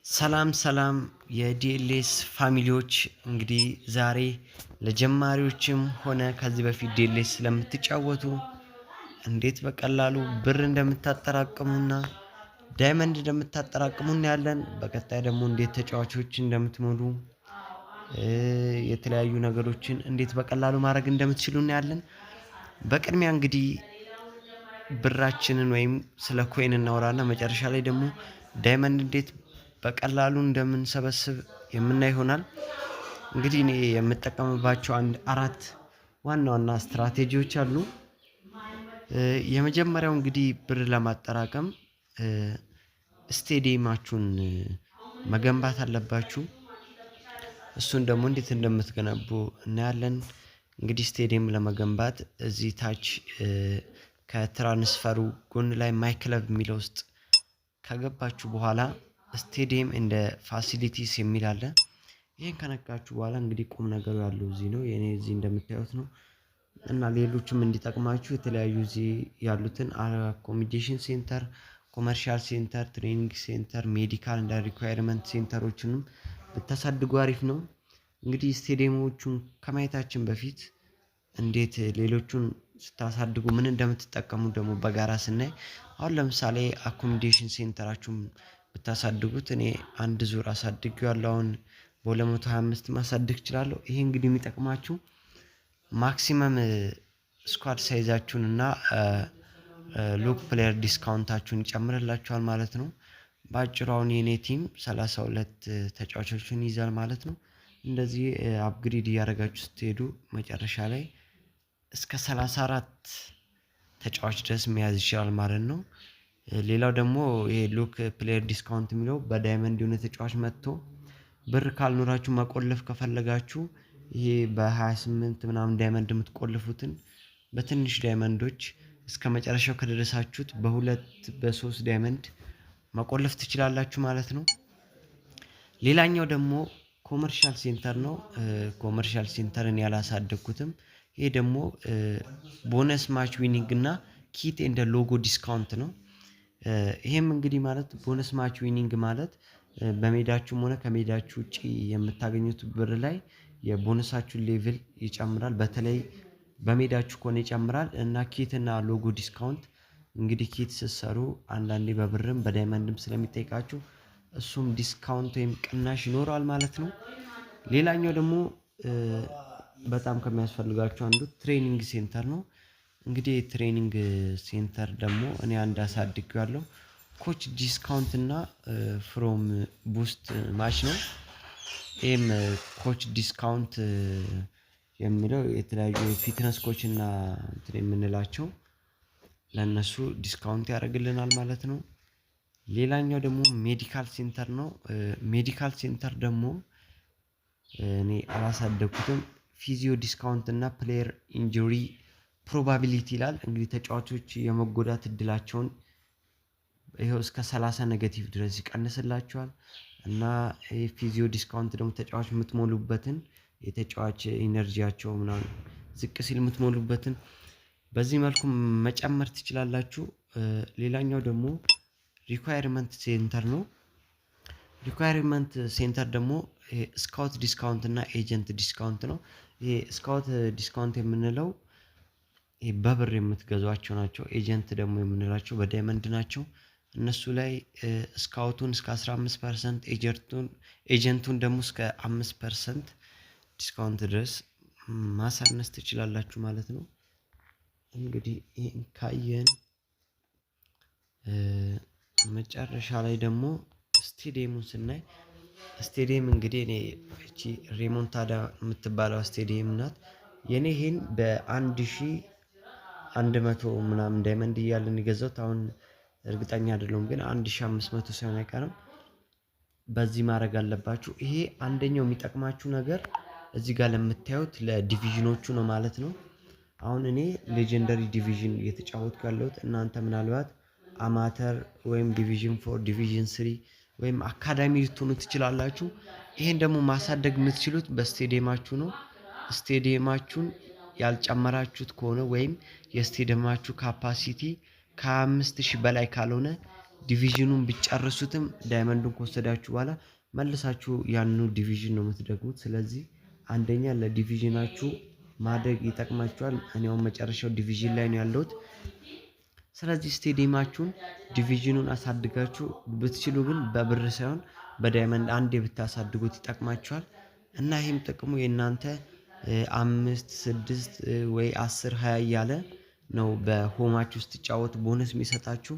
ሰላም የዲኤልኤስ ፋሚሊዎች እንግዲህ ዛሬ ለጀማሪዎችም ሆነ ከዚህ በፊት ዲኤልኤስ ስለምትጫወቱ እንዴት በቀላሉ ብር እንደምታጠራቅሙና ዳይመንድ እንደምታጠራቅሙ እናያለን። በቀጣይ ደግሞ እንዴት ተጫዋቾች እንደምትሞሉ የተለያዩ ነገሮችን እንዴት በቀላሉ ማድረግ እንደምትችሉ እናያለን። በቅድሚያ እንግዲህ ብራችንን ወይም ስለ ኮይን እናወራና መጨረሻ ላይ ደግሞ ዳይመንድ እንዴት በቀላሉ እንደምንሰበስብ የምናይ ይሆናል። እንግዲህ እኔ የምጠቀምባቸው አራት ዋና ስትራቴጂዎች አሉ። የመጀመሪያው እንግዲህ ብር ለማጠራቀም ስቴዲየማችሁን መገንባት አለባችሁ። እሱን ደግሞ እንዴት እንደምትገነቡ እናያለን። እንግዲህ ስቴዲየም ለመገንባት እዚህ ታች ከትራንስፈሩ ጎን ላይ ማይ ክለብ የሚለው ውስጥ ከገባችሁ በኋላ ስቴዲየም እንደ ፋሲሊቲስ የሚል አለ። ይሄን ከነካችሁ በኋላ እንግዲህ ቁም ነገሩ ያለው እዚህ ነው። የኔ እዚህ እንደምታዩት ነው። እና ሌሎችም እንዲጠቅማችሁ የተለያዩ እዚህ ያሉትን አኮሞዴሽን ሴንተር፣ ኮመርሻል ሴንተር፣ ትሬኒንግ ሴንተር፣ ሜዲካል እንደ ሪኳየርመንት ሴንተሮችንም ብታሳድጉ አሪፍ ነው። እንግዲህ ስቴዲየሞቹን ከማየታችን በፊት እንዴት ሌሎቹን ስታሳድጉ ምን እንደምትጠቀሙ ደግሞ በጋራ ስናይ፣ አሁን ለምሳሌ አኮሞዴሽን ሴንተራችሁን ብታሳድጉት እኔ አንድ ዙር አሳድጌዋለሁ። አሁን በ225 ማሳደግ እችላለሁ። ይሄ እንግዲህ የሚጠቅማችሁ ማክሲመም ስኳድ ሳይዛችሁን እና ሎክ ፕሌየር ዲስካውንታችሁን ይጨምርላችኋል ማለት ነው። በአጭሩ አሁን የኔ ቲም 32 ተጫዋቾችን ይይዛል ማለት ነው። እንደዚህ አፕግሬድ እያደረጋችሁ ስትሄዱ መጨረሻ ላይ እስከ 34 ተጫዋች ድረስ መያዝ ይችላል ማለት ነው። ሌላው ደግሞ ይሄ ሉክ ፕሌየር ዲስካውንት የሚለው በዳይመንድ የሆነ ተጫዋች መጥቶ ብር ካልኖራችሁ መቆለፍ ከፈለጋችሁ ይሄ በ28 ምናምን ዳይመንድ የምትቆልፉትን በትንሽ ዳይመንዶች እስከ መጨረሻው ከደረሳችሁት በ2 በ3 ዳይመንድ መቆለፍ ትችላላችሁ ማለት ነው። ሌላኛው ደግሞ ኮመርሻል ሴንተር ነው። ኮመርሻል ሴንተርን ያላሳደግኩትም ይሄ ደግሞ ቦነስ ማች ዊኒንግ እና ኪት እንደ ሎጎ ዲስካውንት ነው። ይሄም እንግዲህ ማለት ቦነስ ማች ዊኒንግ ማለት በሜዳችሁም ሆነ ከሜዳችሁ ውጪ የምታገኙት ብር ላይ የቦነሳችሁን ሌቭል ይጨምራል። በተለይ በሜዳችሁ ከሆነ ይጨምራል። እና ኪት እና ሎጎ ዲስካውንት እንግዲህ ኪት ስትሰሩ አንዳንዴ በብርም በዳይመንድም ስለሚጠይቃችሁ እሱም ዲስካውንት ወይም ቅናሽ ይኖረዋል ማለት ነው። ሌላኛው ደግሞ በጣም ከሚያስፈልጋችሁ አንዱ ትሬኒንግ ሴንተር ነው። እንግዲህ ትሬኒንግ ሴንተር ደግሞ እኔ አንድ አሳድጌዋለሁ። ኮች ዲስካውንት እና ፍሮም ቡስት ማች ነው። ይሄም ኮች ዲስካውንት የሚለው የተለያዩ ፊትነስ ኮች እና እንትን የምንላቸው ለነሱ ዲስካውንት ያደርግልናል ማለት ነው። ሌላኛው ደግሞ ሜዲካል ሴንተር ነው። ሜዲካል ሴንተር ደግሞ እኔ አላሳደግኩትም። ፊዚዮ ዲስካውንት እና ፕሌየር ኢንጁሪ ፕሮባቢሊቲ ይላል። እንግዲህ ተጫዋቾች የመጎዳት እድላቸውን ይሄው እስከ 30 ኔጌቲቭ ድረስ ይቀንስላቸዋል። እና ፊዚዮ ዲስካውንት ደግሞ ተጫዋች የምትሞሉበትን የተጫዋች ኢነርጂያቸው ምናምን ዝቅ ሲል የምትሞሉበትን በዚህ መልኩ መጨመር ትችላላችሁ። ሌላኛው ደግሞ ሪኳየርመንት ሴንተር ነው። ሪኳየርመንት ሴንተር ደግሞ ስካውት ዲስካውንት እና ኤጀንት ዲስካውንት ነው። ይሄ ስካውት ዲስካውንት የምንለው በብር የምትገዟቸው ናቸው። ኤጀንት ደግሞ የምንላቸው በዳይመንድ ናቸው። እነሱ ላይ ስካውቱን እስከ 15%፣ ኤጀንቱን ደግሞ እስከ 5% ዲስካውንት ድረስ ማሳነስ ትችላላችሁ ማለት ነው። እንግዲህ ይሄን ካየን መጨረሻ ላይ ደግሞ ስቴዲየሙን ስናይ ስቴዲየም እንግዲህ እኔ እቺ ሬሞንታዳ የምትባለው ስቴዲየም ናት። የኔ ይሄን በ1100 ምናምን ዳይመንድ እያለን የገዛሁት አሁን እርግጠኛ አይደለሁም፣ ግን 1500 ሳይሆን አይቀርም። በዚህ ማድረግ አለባችሁ። ይሄ አንደኛው የሚጠቅማችሁ ነገር እዚህ ጋር ለምታዩት ለዲቪዥኖቹ ነው ማለት ነው። አሁን እኔ ሌጀንደሪ ዲቪዥን እየተጫወትኩ ያለሁት፣ እናንተ ምናልባት አማተር ወይም ዲቪዥን 4 ዲቪዥን 3 ወይም አካዳሚ ልትሆኑ ትችላላችሁ። ይሄን ደግሞ ማሳደግ የምትችሉት በስቴዲየማችሁ ነው። ስቴዲየማችሁን ያልጨመራችሁት ከሆነ ወይም የስቴዲየማችሁ ካፓሲቲ ከ5000 በላይ ካልሆነ ዲቪዥኑን ቢጨርሱትም ዳይመንዱን ከወሰዳችሁ በኋላ መልሳችሁ ያንኑ ዲቪዥን ነው የምትደግሙት። ስለዚህ አንደኛ ለዲቪዥናችሁ ማደግ ይጠቅማችኋል። እኔ አሁን መጨረሻው ዲቪዥን ላይ ነው ያለሁት። ስለዚህ ስቴዲየማችሁን ዲቪዥኑን አሳድጋችሁ ብትችሉ ግን በብር ሳይሆን በዳይመንድ አንዴ ብታሳድጉት ይጠቅማችኋል። እና ይህም ጥቅሙ የእናንተ 5 6 ወይ 10 20 እያለ ነው በሆማችሁ ውስጥ ስትጫወቱ ቦነስ የሚሰጣችሁ።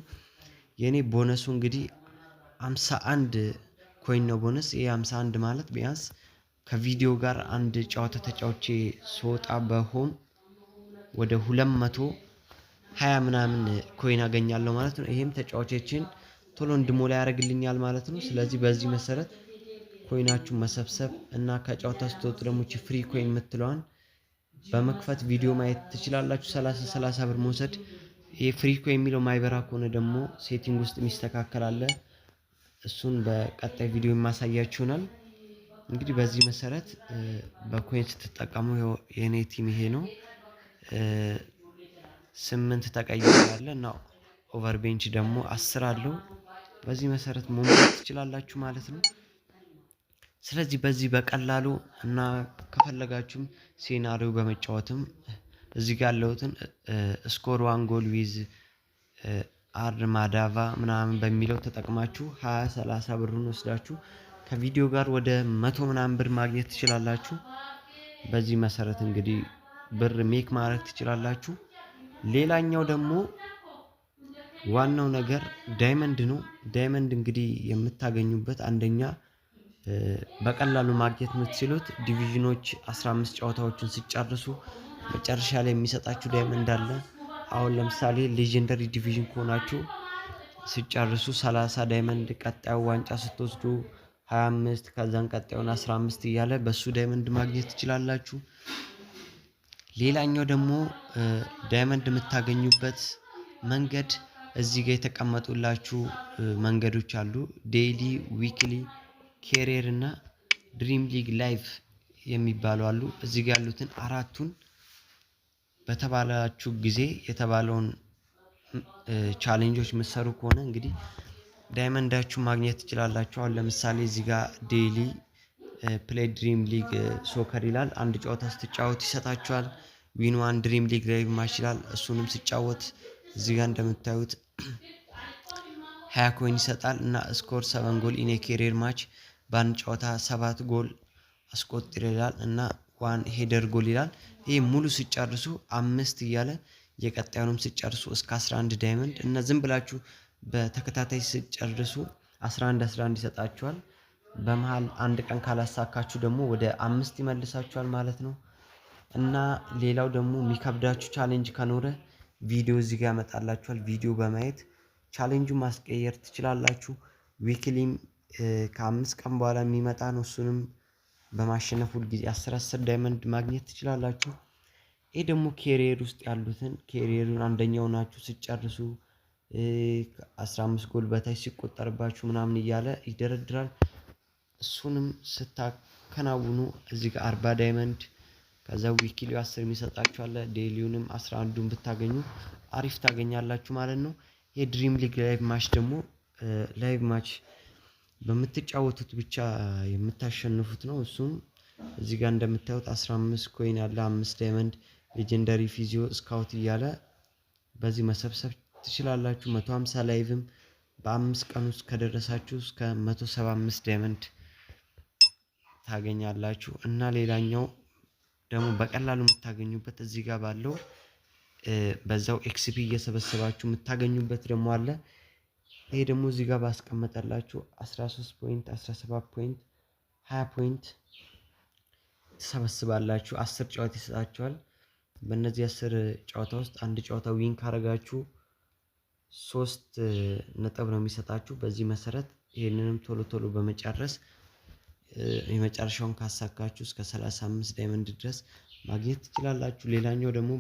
የኔ ቦነሱ እንግዲህ 51 ኮይን ነው ቦነስ። ይሄ 51 ማለት ቢያንስ ከቪዲዮ ጋር አንድ ጨዋታ ተጫውቼ ስወጣ በሆም ወደ 220 ምናምን ኮይን አገኛለሁ ማለት ነው። ይሄም ተጫዋቾችን ቶሎ እንድሞላ ያደርግልኛል ማለት ነው። ስለዚህ በዚህ መሰረት ኮይናችሁን መሰብሰብ እና ከጨዋታ ስትወጡ ደግሞ ፍሪ ኮይን የምትለዋን በመክፈት ቪዲዮ ማየት ትችላላችሁ። 30 ብር መውሰድ። ይሄ ፍሪ ኮይን የሚለው ማይበራ ከሆነ ደግሞ ሴቲንግ ውስጥ የሚስተካከል አለ። እሱን በቀጣይ ቪዲዮ የማሳያችሁ ይሆናል። እንግዲህ በዚህ መሰረት በኮይን ስትጠቀሙ የኔ ቲም ይሄ ነው። 8 ተቀይሯል እና ኦቨር ቤንች ደግሞ 10 አለው። በዚህ መሰረት መሙላት ትችላላችሁ ማለት ነው። ስለዚህ በዚህ በቀላሉ እና ከፈለጋችሁም ሴናሪዮ በመጫወትም እዚህ ጋር ያለውትን ስኮር 1 ጎል ዊዝ አርማዳቫ ምናምን በሚለው ተጠቅማችሁ 20-30 ብሩን ወስዳችሁ ከቪዲዮ ጋር ወደ 100 ምናምን ብር ማግኘት ትችላላችሁ። በዚህ መሰረት እንግዲህ ብር ሜክ ማድረግ ትችላላችሁ። ሌላኛው ደግሞ ዋናው ነገር ዳይመንድ ነው። ዳይመንድ እንግዲህ የምታገኙበት አንደኛ በቀላሉ ማግኘት የምትችሉት ዲቪዥኖች 15 ጨዋታዎችን ሲጨርሱ መጨረሻ ላይ የሚሰጣችሁ ዳይመንድ አለ። አሁን ለምሳሌ ሌጀንደሪ ዲቪዥን ከሆናችሁ ሲጨርሱ 30 ዳይመንድ፣ ቀጣዩ ዋንጫ ስትወስዱ 25፣ ከዛን ቀጣዩን 15 እያለ በሱ ዳይመንድ ማግኘት ትችላላችሁ። ሌላኛው ደግሞ ዳይመንድ የምታገኙበት መንገድ እዚህ ጋር የተቀመጡላችሁ መንገዶች አሉ። ዴይሊ፣ ዊክሊ፣ ኬሪየር እና ድሪም ሊግ ላይቭ የሚባሉ አሉ። እዚህ ጋር ያሉትን አራቱን በተባላችሁ ጊዜ የተባለውን ቻሌንጆች የምትሰሩ ከሆነ እንግዲህ ዳይመንዳችሁ ማግኘት ትችላላችሁ። አሁን ለምሳሌ እዚህ ጋር ዴይሊ ፕሌይ ድሪም ሊግ ሶከር ይላል። አንድ ጨዋታ ስትጫወት ይሰጣችኋል። ዊን ዋን ድሪም ሊግ ላይቭ ማች ይላል። እሱንም ስጫወት እዚህ ጋር እንደምታዩት 20 ኮይን ይሰጣል እና ስኮር 7 ጎል ኢን ኬሪየር ማች በአንድ ጨዋታ 7 ጎል አስቆጥር ይላል እና 1 ሄደር ጎል ይላል። ይሄ ሙሉ ሲጨርሱ 5 እያለ የቀጣዩንም ሲጨርሱ እስከ 11 ዳይመንድ እና ዝም ብላችሁ በተከታታይ ሲጨርሱ 11 ይሰጣችኋል። በመሃል አንድ ቀን ካላሳካችሁ ደግሞ ወደ 5 ይመልሳችኋል ማለት ነው። እና ሌላው ደግሞ የሚከብዳችሁ ቻሌንጅ ከኖረ ቪዲዮ እዚህ ጋር ያመጣላችኋል። ቪዲዮ በማየት ቻሌንጁን ማስቀየር ትችላላችሁ። ዊክሊም ከ5 ቀን በኋላ የሚመጣ ነው። እሱንም በማሸነፍ ሁልጊዜ 10 ዳይመንድ ማግኘት ትችላላችሁ። ይሄ ደግሞ ኬሪየር ውስጥ ያሉትን ኬሪየሩን አንደኛው ናችሁ ሲጨርሱ 15 ጎል በታች ሲቆጠርባችሁ ምናምን እያለ ይደረድራል። እሱንም ስታከናውኑ እዚህ ጋር 40 ዳይመንድ ከዛ ዊክሊው 10 የሚሰጣችሁ አለ። ዴይሊውንም 11ዱን ብታገኙ አሪፍ ታገኛላችሁ ማለት ነው። የድሪም ሊግ ላይቭ ማች ደግሞ ላይቭ ማች በምትጫወቱት ብቻ የምታሸንፉት ነው። እሱም እዚህ ጋር እንደምታዩት 15 ኮይን ያለ 5 ዳይመንድ ሌጀንደሪ ፊዚዮ ስካውት እያለ በዚህ መሰብሰብ ትችላላችሁ። 150 ላይቭም በ5 ቀን ውስጥ ከደረሳችሁ እስከ 175 ዳይመንድ ታገኛላችሁ። እና ሌላኛው ደግሞ በቀላሉ የምታገኙበት እዚህ ጋር ባለው በዛው ኤክስፒ እየሰበሰባችሁ የምታገኙበት ደግሞ አለ። ይሄ ደግሞ እዚህ ጋር ባስቀመጠላችሁ 13 ፖይንት፣ 17 ፖይንት፣ 20 ፖይንት ትሰበስባላችሁ። 10 ጨዋታ ይሰጣችኋል። በእነዚህ 10 ጨዋታ ውስጥ አንድ ጨዋታ ዊን ካረጋችሁ 3 ነጥብ ነው የሚሰጣችሁ። በዚህ መሰረት ይሄንንም ቶሎ ቶሎ በመጨረስ የመጨረሻውን ካሳካችሁ እስከ 35 ዳይመንድ ድረስ ማግኘት ትችላላችሁ። ሌላኛው ደግሞ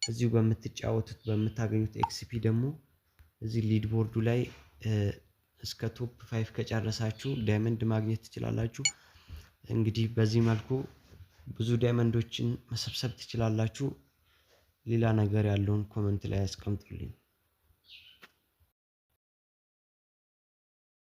እዚሁ በምትጫወቱት በምታገኙት ኤክስፒ ደግሞ እዚህ ሊድ ቦርዱ ላይ እስከ ቶፕ 5 ከጨረሳችሁ ዳይመንድ ማግኘት ትችላላችሁ። እንግዲህ በዚህ መልኩ ብዙ ዳይመንዶችን መሰብሰብ ትችላላችሁ። ሌላ ነገር ያለውን ኮመንት ላይ አስቀምጡልኝ።